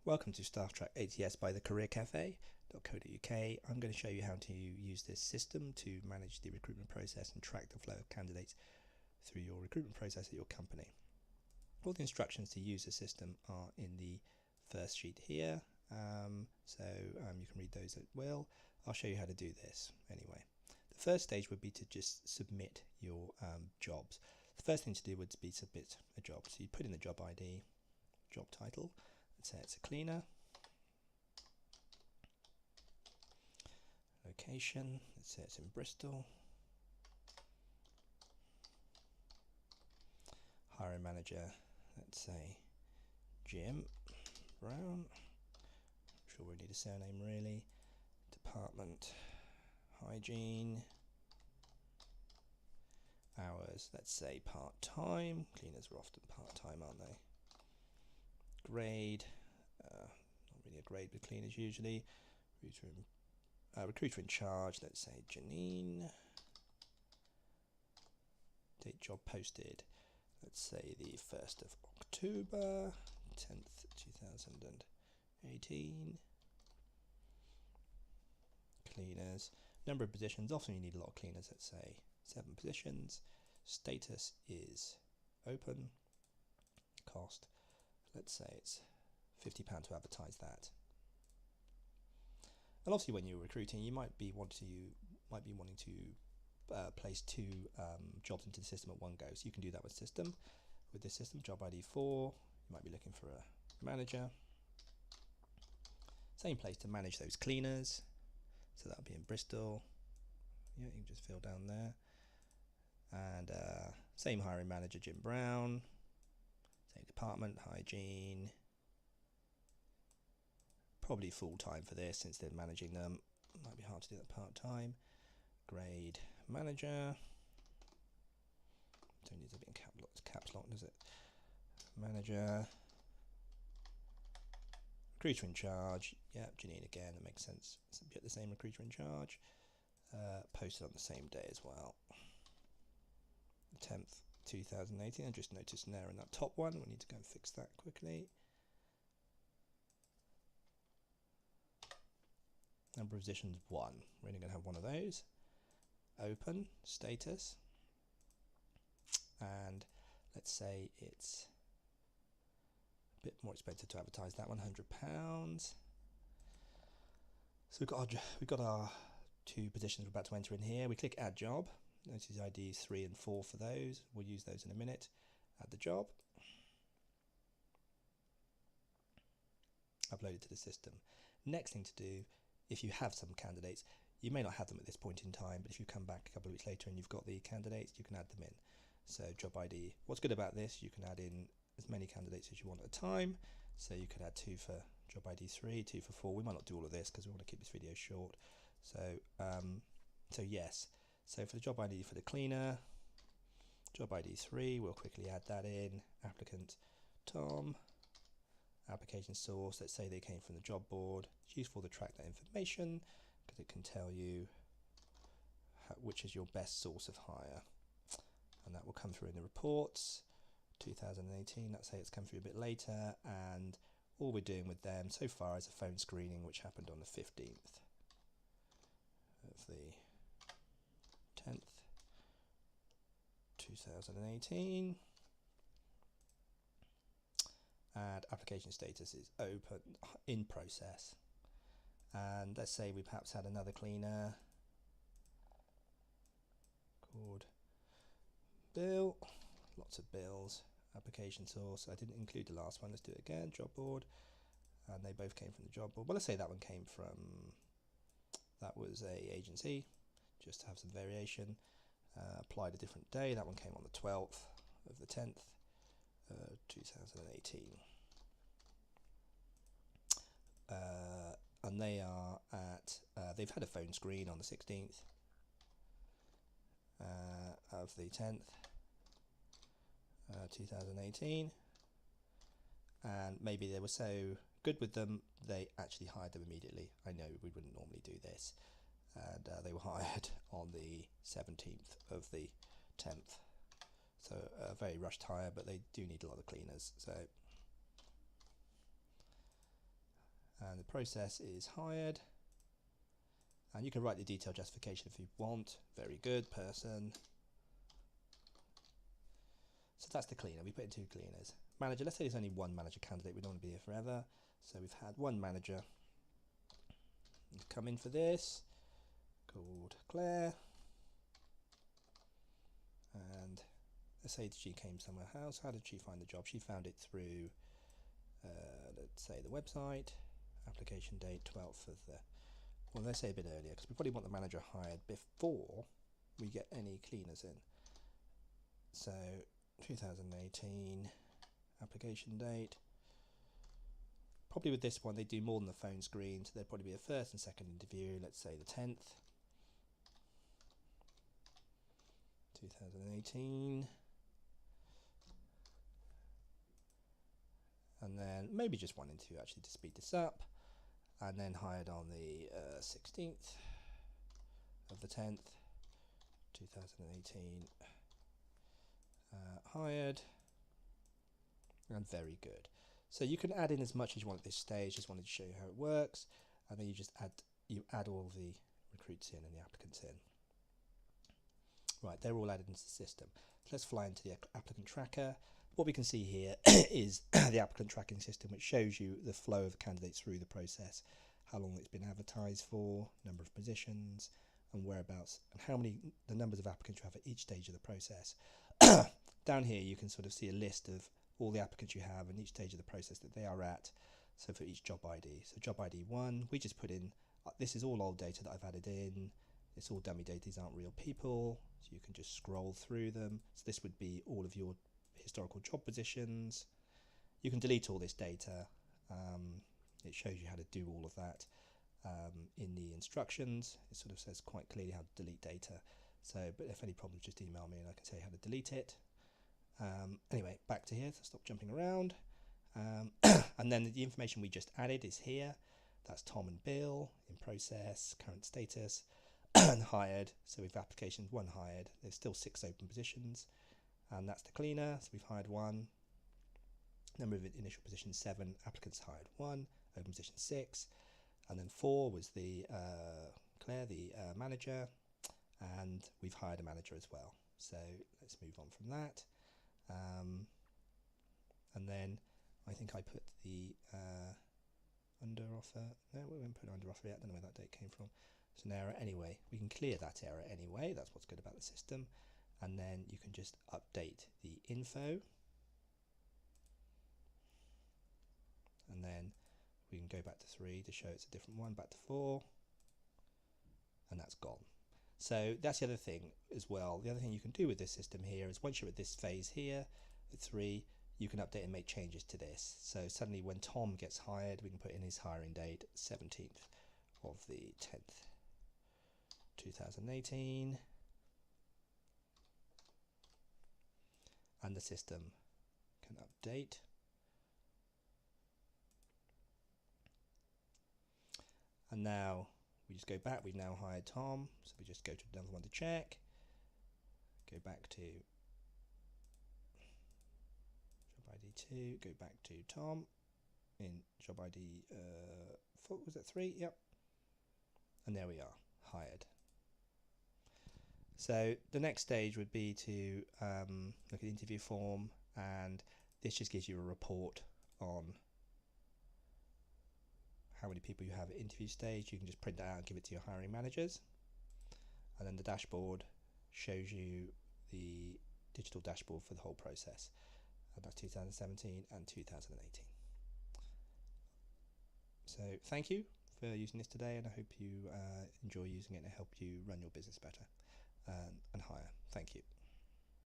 Welcome to StaffTRAK ATS by the careercafe.co.uk. I'm going to show you how to use this system to manage the recruitment process and track the flow of candidates through your recruitment process at your company. All the instructions to use the system are in the first sheet here, so you can read those at will. I'll show you how to do this anyway. The first stage would be to just submit your jobs. The first thing to do would be submit a job. So you put in the job ID, job title. Let's say it's a cleaner. Location, let's say it's in Bristol. Hiring manager, let's say Jim Brown. I'm sure we need a surname really. Department, hygiene. Hours, let's say part-time. Cleaners are often part-time, aren't they? Grade, not really a grade with cleaners usually. Recruiter in charge, let's say Janine. Date job posted, let's say the 1st of October, 10th, 2018. Cleaners, number of positions, often you need a lot of cleaners, let's say 7 positions. Status is open. Cost, let's say it's £50 to advertise that. And obviously when you're recruiting, you might be wanting to place 2 jobs into the system at one go. So you can do that with this system, job ID 4. You might be looking for a manager. Same place to manage those cleaners. So that'll be in Bristol. Yeah, you can just fill down there. And same hiring manager, Jim Brown. Same department, hygiene. Probably full-time for this since they're managing them. Might be hard to do that part-time. Grade manager. Don't need to be in caps lock, does it? Manager. Recruiter in charge. Yep, Janine again, that makes sense. Get the same recruiter in charge. Posted on the same day as well. 10th, 2018. I just noticed an error in that top one. We need to go and fix that quickly. Number of positions 1. We're only going to have one of those. Open, status, and let's say it's a bit more expensive to advertise that one, £100. So we've got our 2 positions we're about to enter in here. We click add job. Notice IDs 3 and 4 for those. We'll use those in a minute. Add the job. Upload it to the system. Next thing to do, if you have some candidates, you may not have them at this point in time, but if you come back a couple of weeks later and you've got the candidates, you can add them in. So job ID. What's good about this, you can add in as many candidates as you want at a time. So you could add 2 for job ID 3, 2 for 4. We might not do all of this because we want to keep this video short. So yes. So for the job ID for the cleaner, job ID 3, we'll quickly add that in. Applicant Tom. Application source, let's say they came from the job board. It's useful to track that information because it can tell you which is your best source of hire. And that will come through in the reports. 2018, let's say it's come through a bit later, and all we're doing with them so far is a phone screening which happened on the 15th of the 10th, 2018. And application status is open, in process. And let's say we perhaps had another cleaner called Bill. Lots of bills. Application source. I didn't include the last one. Let's do it again. Job board. And they both came from the job board. Well, let's say that one came from, that was a agency, just to have some variation. Applied a different day. That one came on the 12th of the 10th. 2018, and they are at, they've had a phone screen on the 16th of the 10th, 2018, and maybe they were so good with them they actually hired them immediately. I know we wouldn't normally do this, and they were hired on the 17th of the 10th. So a very rushed hire, but they do need a lot of cleaners. So process is hired, and you can write the detailed justification if you want. Very good person. So that's the cleaner. We put in 2 cleaners. Manager, let's say there's only 1 manager candidate. We don't want to be here forever. So we've had 1 manager come in for this, called Claire. And let's say she came somewhere else. How did she find the job? She found it through, let's say, the website. Application date 12th of the, well, let's say a bit earlier, because we probably want the manager hired before we get any cleaners in. So 2018 application date. Probably with this one they do more than the phone screen, so there'd probably be a first and second interview. Let's say the 10th, 2018, and then maybe just 1 interview actually to speed this up, and then hired on the 16th of the 10th, 2018. Hired, and very good. So you can add in as much as you want at this stage. Just wanted to show you how it works, and then you just add all the recruits in and the applicants in. Right, they're all added into the system. So let's fly into the applicant tracker. What we can see here is the applicant tracking system, which shows you the flow of candidates through the process, how long it's been advertised for, number of positions, and whereabouts, and how many the numbers of applicants you have at each stage of the process. Down here you can sort of see a list of all the applicants you have and each stage of the process that they are at. So for each job ID, so job ID 1, we just put in, this is all old data that I've added in. It's all dummy data, these aren't real people, so you can just scroll through them. So this would be all of your historical job positions. You can delete all this data. It shows you how to do all of that in the instructions. It sort of says quite clearly how to delete data. So, but if any problems, just email me and I can say how to delete it. Anyway, back to here, so stop jumping around. And then the information we just added is here. That's Tom and Bill in process, current status, and hired. So we've applications 1 hired. There's still 6 open positions, and that's the cleaner. So we've hired 1. Number of initial positions 7. Applicants hired 1. Open position 6, and then 4 was the Claire, the manager, and we've hired a manager as well. So let's move on from that. And then I think I put the under offer. No, we won't put under offer yet. I don't know where that date came from. It's an error anyway. We can clear that error anyway. That's what's good about the system. And then you can just update the info. And then we can go back to 3 to show it's a different one, back to 4. And that's gone. So that's the other thing as well. The other thing you can do with this system here is once you're at this phase here, at 3, you can update and make changes to this. So suddenly when Tom gets hired, we can put in his hiring date, 17th of the 10th, 2018. And the system can update. And now we just go back, we've now hired Tom, so we just go to another one to check, go back to job ID 2, go back to Tom in job ID 4, was it 3? Yep. And there we are, hired. So the next stage would be to look at the interview form, and this just gives you a report on how many people you have at interview stage. You can just print that out and give it to your hiring managers. And then the dashboard shows you the digital dashboard for the whole process. And that's 2017 and 2018. So thank you for using this today, and I hope you enjoy using it and help you run your business better and hire. Thank you.